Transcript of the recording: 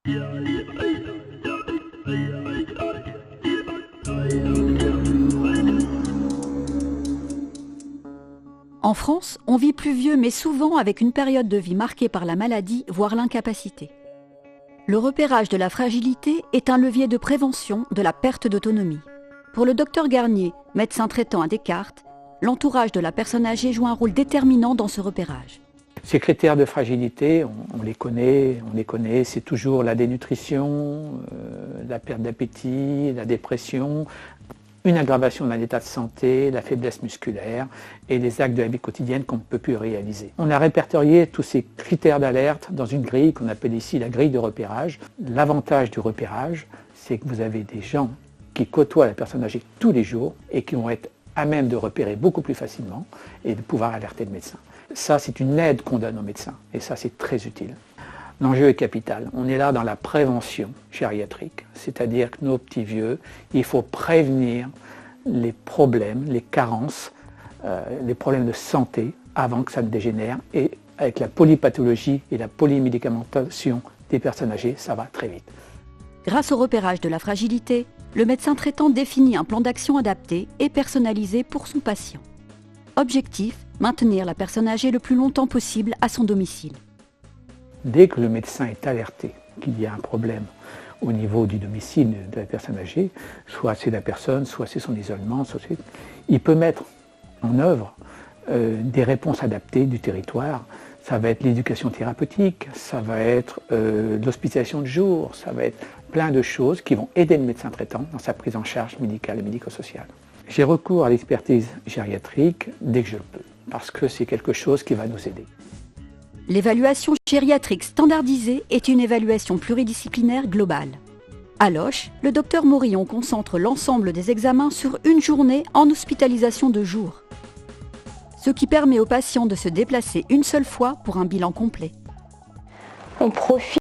En France, on vit plus vieux mais souvent avec une période de vie marquée par la maladie, voire l'incapacité. Le repérage de la fragilité est un levier de prévention de la perte d'autonomie. Pour le docteur Garnier, médecin traitant à Descartes, l'entourage de la personne âgée joue un rôle déterminant dans ce repérage. Ces critères de fragilité, on les connaît, c'est toujours la dénutrition, la perte d'appétit, la dépression, une aggravation d'un état de santé, la faiblesse musculaire et les actes de la vie quotidienne qu'on ne peut plus réaliser. On a répertorié tous ces critères d'alerte dans une grille qu'on appelle ici la grille de repérage. L'avantage du repérage, c'est que vous avez des gens qui côtoient la personne âgée tous les jours et qui vont être à même de repérer beaucoup plus facilement et de pouvoir alerter le médecin. Ça, c'est une aide qu'on donne aux médecins et ça, c'est très utile. L'enjeu est capital. On est là dans la prévention gériatrique, c'est-à-dire que nos petits vieux, il faut prévenir les problèmes, les carences, les problèmes de santé avant que ça ne dégénère. Et avec la polypathologie et la polymédicamentation des personnes âgées, ça va très vite. Grâce au repérage de la fragilité, le médecin traitant définit un plan d'action adapté et personnalisé pour son patient. Objectif, maintenir la personne âgée le plus longtemps possible à son domicile. Dès que le médecin est alerté qu'il y a un problème au niveau du domicile de la personne âgée, soit c'est la personne, soit c'est son isolement, il peut mettre en œuvre des réponses adaptées du territoire. Ça va être l'éducation thérapeutique, ça va être l'hospitalisation de jour, ça va être plein de choses qui vont aider le médecin traitant dans sa prise en charge médicale et médico-sociale. J'ai recours à l'expertise gériatrique dès que je le peux, parce que c'est quelque chose qui va nous aider. L'évaluation gériatrique standardisée est une évaluation pluridisciplinaire globale. À Loches, le docteur Morillon concentre l'ensemble des examens sur une journée en hospitalisation de jour, ce qui permet aux patients de se déplacer une seule fois pour un bilan complet. On profite